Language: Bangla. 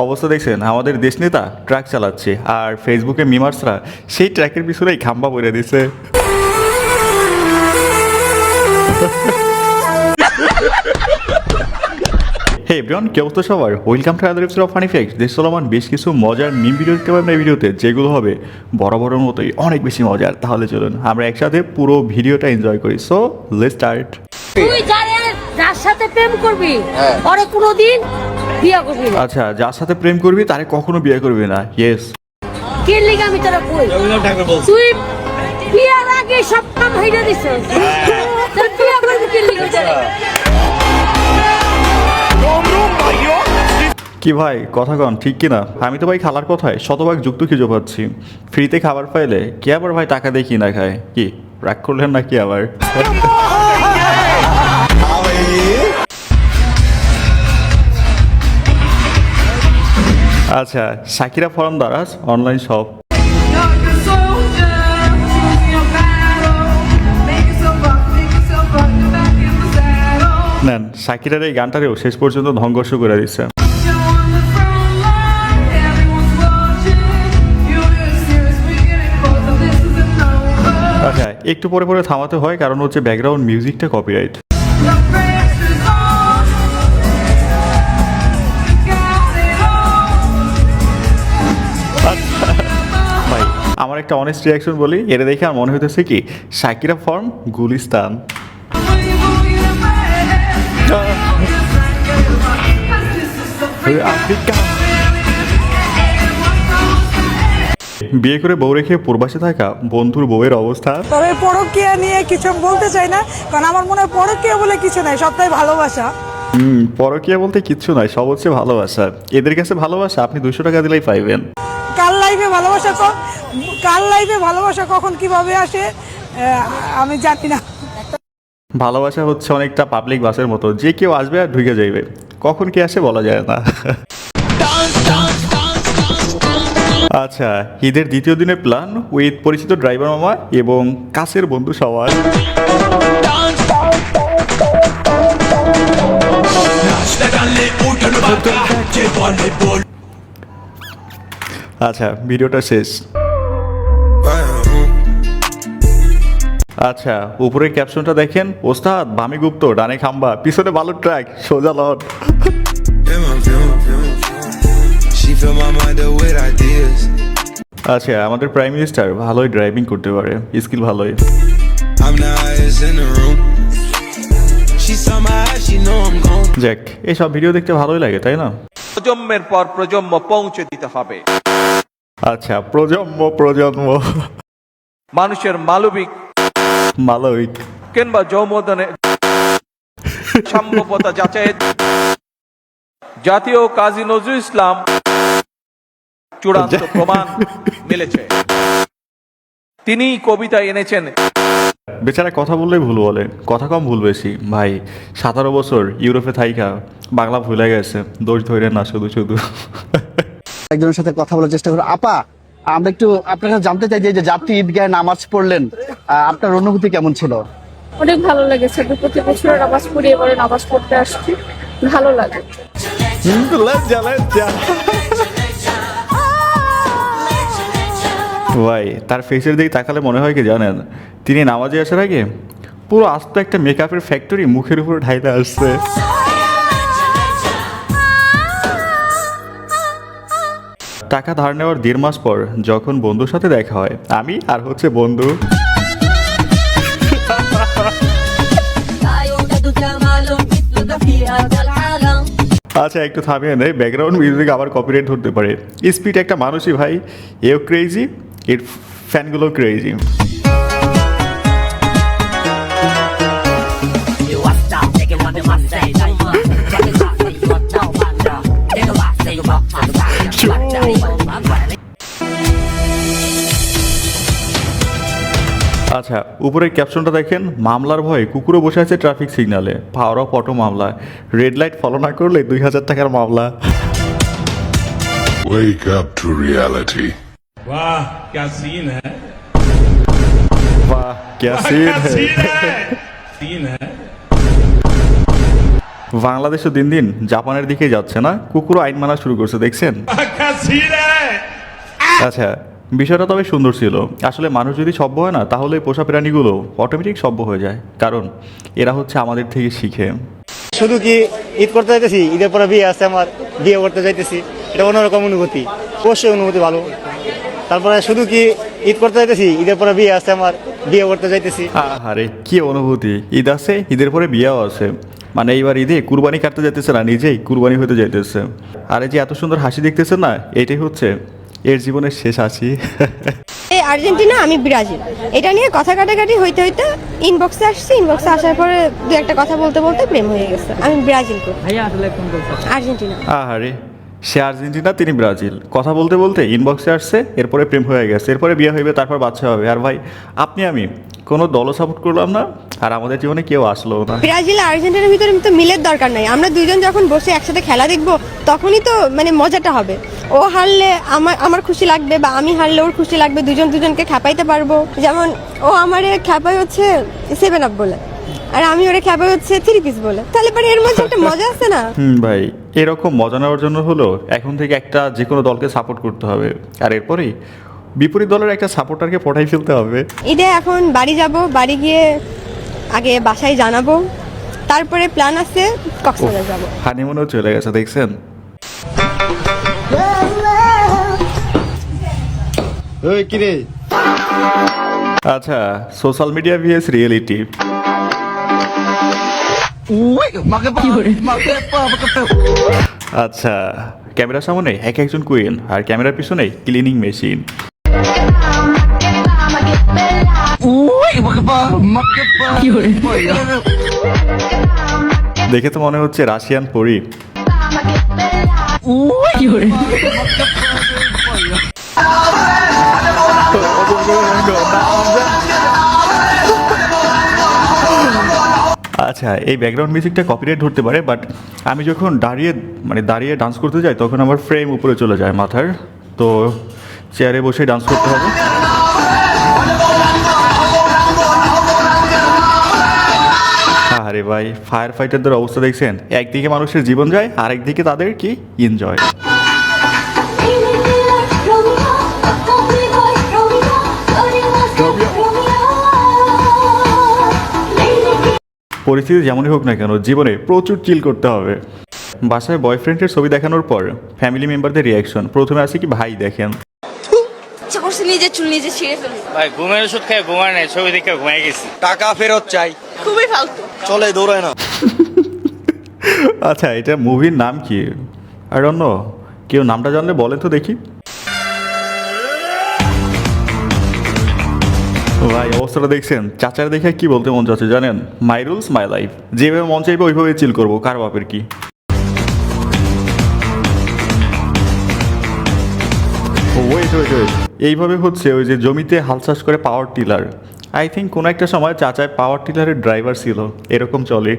অবস্থা দেখছেন, আমাদের দেশ নেতা ট্রাক চালাচ্ছে আর ফেসবুকে মিমার্সরা সেই ট্র্যাকের পিছনেই খাম্বা বইরে দিছে। হে এভরিওয়ান, কি অবস্থা সবার? Welcome to other episode of funny facts. দেশ চলমান বেশ কিছু মজার মিম ভিডিও দেখতে পাবেন এই ভিডিওতে, যেগুলো হবে বরাবরের মতোই অনেক বেশি মজার। তাহলে চলুন আমরা একসাথে পুরো ভিডিওটা এনজয় করি। So let's start. তুই যার সাথে প্রেম করবি পরে কোনোদিন বিয়ে করবি না। আচ্ছা, যার সাথে প্রেম করবি তারে কখনো বিয়ে করবি না। ইয়েস। কি লিগা আমি তোরা কই? তুই বিয়ার আগে সব কাম হইরা দিছিস। তুই বিয়ে করবি কি লিগা তোরা? কি ভাই কথা কন ঠিক কিনা? আমি তো ভাই খালার কথায় শতভাগ যুক্ত খুঁজে পাচ্ছি। ফ্রিতে খাবার পাইলে কে আবার ভাই টাকা দিয়ে কিনা খায়? কি রাগ করলেন নাকি আবার? আচ্ছা, Shakira form Daraz online shop. নেন, শাকিরার এই গানটারেও শেষ পর্যন্ত ধ্বংস করে দিচ্ছে। আচ্ছা, একটু পরে পরে থামাতে হয় কারণ হচ্ছে ব্যাকগ্রাউন্ড মিউজিকটা কপিরাইট। ভাই আমার একটা অনেস্ট রিয়াকশন বলি, এটা দেখে আর মনে হইতেছে কি শাকিরা ফর্ম গুলিস্তান। বিয়ে করে বউ রেখে প্রবাসে থাকা বন্ধুর বউয়ের অবস্থা। তবে পরকীয়া নিয়ে কিছু বলতে চাই না, কারণ আমার মনে হয় পরকীয়া বলে কিছু নাই, সবটাই ভালোবাসা। পরকীয়া বলতে কিচ্ছু নাই, সব হচ্ছে ভালোবাসা। এদের কাছে ভালোবাসা আপনি 200 টাকা দিলেই পাইবেন। কার লাইফে ভালোবাসা কখন কিভাবে আসে আমি জানি না। ভালোবাসা হচ্ছে অনেকটা পাবলিক বাসের মতো, যে কেউ আসবে আর ঢুকে যাইবে, কখন কি আসে বলা যায় না। আচ্ছা, ঈদের দ্বিতীয় দিনের প্ল্যান উইথ পরিচিত ড্রাইভার মামা এবং কাছের বন্ধু সবার। আচ্ছা, ভিডিওটা শেষ। আচ্ছা, উপরের ক্যাপশনটা দেখেন, ওস্তাদ বামে গুপ্ত ডানে খাম্বা পিছনে ভালো ট্র্যাক সোজা লট। আচ্ছা, আমাদের প্রাইম মিনিস্টার ভালোই ড্রাইভিং করতে পারে, স্কিল ভালোই। যাক, এইসব ভিডিও দেখতে ভালোই লাগে তাই না? প্রজন্মের পর প্রজন্ম পৌঁছে দিতে হবে। আচ্ছা, প্রজন্ম মানুষের মালবিক কিংবা যৌমদনে সম্ভবতা যাচাইয়ের জাতীয় কাজী নজরুল ইসলাম চূড়ান্ত প্রমাণ মিলেছে। তিনি কবিতা এনেছেন। বেচারা কথা বললেই ভুল বলে, কথা কম ভুল বেশি। ভাই 17 বছর ইউরোপে থাইকা বাংলা ভুলে গেছে, দোষ ধরে না শুধু শুধু। একজনের সাথে কথা বলার চেষ্টা করো। আপা, আমরা একটু আপনার কাছে জানতে চাই যে জাতীয় ঈদগাহে নামাজ পড়লেন, আপনার অনুভূতি কেমন ছিল? অনেক ভালো লেগেছে। প্রতি বছর নামাজ পড়ি, এবারে নামাজ পড়তে আসছি, ভালো লাগে। ভাই তার ফেসের দিকে তাকালে মনে হয় কি জানেন, তিনি নামাজে আসার আগে পুরো আস্ত একটা মেকআপের ফ্যাক্টরি মুখের উপর ঢাইতে আসছে। টাকা ধার নেওয়ার 1.5 মাস পর যখন বন্ধুর সাথে দেখা হয়, আমি আর হচ্ছে বন্ধু। আচ্ছা, একটু থামিয়ে নেই, ব্যাকগ্রাউন্ড মিউজিক আবার কপিরাইট ধরতে পারে। স্পিড একটা মানুষই ভাই, এও ক্রেজি, এর ফ্যানগুলো ক্রেজি। আচ্ছা, উপরের ক্যাপশনটা দেখেন, মামলার ভয়ে কুকুরও বসে আছে ট্রাফিক সিগন্যালে, পাওয়ার অফ অটো মামলা, রেড লাইট ফলো না করলে 2000 টাকার মামলা। Wake up to reality. वाह क्या सीन है, वाह क्या सीन है। सीन है। বাংলাদেশও দিন দিন জাপানের দিকে যাচ্ছে না, কুকুরও আইন মানা শুরু করছে, দেখছেন? क्या सीन है আচ্ছা, বিষয়টা তবে সুন্দর ছিল। আসলে মানুষ যদি সভ্য হয় না, তাহলে পোষা প্রাণীগুলো অটোমেটিক সভ্য হয়ে যায়, কারণ এরা হচ্ছে আমাদের থেকে শিখে। শুধু কি ঈদ করতে যাইতেছি, ঈদের পরে বিয়ে আছে আমার, বিয়ে করতে যাইতেছি, এটা অন্যরকম অনুভূতি, অবশ্যই অনুভূতি ভালো। তারপরে শুধু কি ঈদ করতে যাইতেছি, ঈদের পরে বিয়ে আছে আমার, বিয়ে করতে যাইতেছি। আরে কি অনুভূতি! ঈদ আছে, ঈদের পরে বিয়েও আছে, মানে এইবার ঈদে কুরবানি কাটতে যাইতেছে না, নিজেই কুরবানি হতে যাইতেছে। আরে যে এত সুন্দর হাসি দেখতেছেন না, এটাই হচ্ছে এর জীবনের শেষ হাসি। এই আর্জেন্টিনা, আমি ব্রাজিল, এটা নিয়ে কথা কাটাকাটি হইতে হইতে ইনবক্সে আসছে, ইনবক্সে আসার পরে দু একটা কথা বলতে বলতে প্রেম হয়ে গেছে। আমি ব্রাজিল করি। আর্জেন্টিনা। আরে সে আর্জেন্টিনা, তিনি ব্রাজিল, কথা বলতে বলতে ইনবক্সে আসছে, এরপরে প্রেম হয়ে গেছে, এরপরে বিয়ে হইবে, তারপর বাচ্চা হবে। আর ভাই, আপনি আমি কোনো দলও সাপোর্ট করলাম না, আর আমাদের জীবনে কেউ আসলো না। ব্রাজিল আর আর্জেন্টিনার ভিতরে তো মিলের দরকার নাই। আমরা দুইজন যখন বসে একসাথে খেলা দেখবো, তখনই তো মানে মজাটা হবে। ও হারলে আমার খুশি লাগবে, বা আমি হারলে ওর খুশি লাগবে, দুজন দুজনকে খেপাইতে পারবো। যেমন ও আমারে খেপাই হচ্ছে 7 আপ বলে, আর আমি ওরে খেপাই হচ্ছে 3 পিস বলে, তাহলে পরে এর মধ্যে একটা মজা আছে না? ভাই, এরকম মজা নেওয়ার জন্য হলো এখন থেকে একটা যে কোনো দলকে সাপোর্ট করতে হবে, আর এরপরেই বিপরীত দলের একটা সাপোর্টারকে পটাই ফেলতে হবে। ঈদে এখন বাড়ি যাব, বাড়ি গিয়ে আগে বাসায় জানাবো, তারপরে প্ল্যান আছে কক্সবাজার যাব। হানিমুনও চলে গেছে, দেখছেন? ওই কি রে? আচ্ছা, সোশ্যাল মিডিয়া ভিএস রিয়েলিটি। আচ্ছা, ক্যামেরার সামনে এক একজন কুইন, আর ক্যামেরার পিছনে ক্লিনিং মেশিন। দেখে তো মনে হচ্ছে রাশিয়ান পরি। আচ্ছা, এই ব্যাকগ্রাউন্ড মিউজিকটা কপিরাইট ধরতে পারে, বাট আমি যখন দাঁড়িয়ে ডান্স করতে যাই, তখন আমার ফ্রেম উপরে চলে যায় মাথার, তো চেয়ারে বসে ডান্স করতে হবে। আরে ভাই, ফায়ার ফাইটারদের অবস্থা দেখছেন? একদিকে মানুষের জীবন যায়, আরেকদিকে তাদের কি এনজয়। পরিস্থিতি যেমনই হোক না কেন, জীবনে প্রচুর চিল করতে হবে। বাসায় বয়ফ্রেন্ডের ছবি দেখানোর পর ফ্যামিলি মেম্বারদের রিয়াকশন, প্রথমে আসে কি, ভাই দেখেন, নিজের চুল নিজে ছিঁড়ে ফেলি। ভাই ঘুমের ওষুধ খেয়ে ঘুমায় নাই, ছবি দেখে ঘুমাই গেছি। টাকা ফেরত চাই। খুবই ফালতু। চলে দৌড়ায় না। আচ্ছা, এটা মুভির নাম কি? আই ডোন্ট নো, কেউ নামটা জানলে বলেন তো দেখি। ভাই, অবস্থাটা দেখছেন? চাচার দেখে কি বলতে মন চাচ্ছে জানেন? মাই রুলস মাই লাইফ, যেভাবে মন চাইবে ওইভাবে চিল করবো, কার বাপের কি। ওয়েট, এইভাবে হচ্ছে ওই যে জমিতে হাল চাষ করে পাওয়ার টিলার। আই থিঙ্ক কোনো একটা সময় চাচায় পাওয়ার টিলারের ড্রাইভার ছিল, এরকম চলে।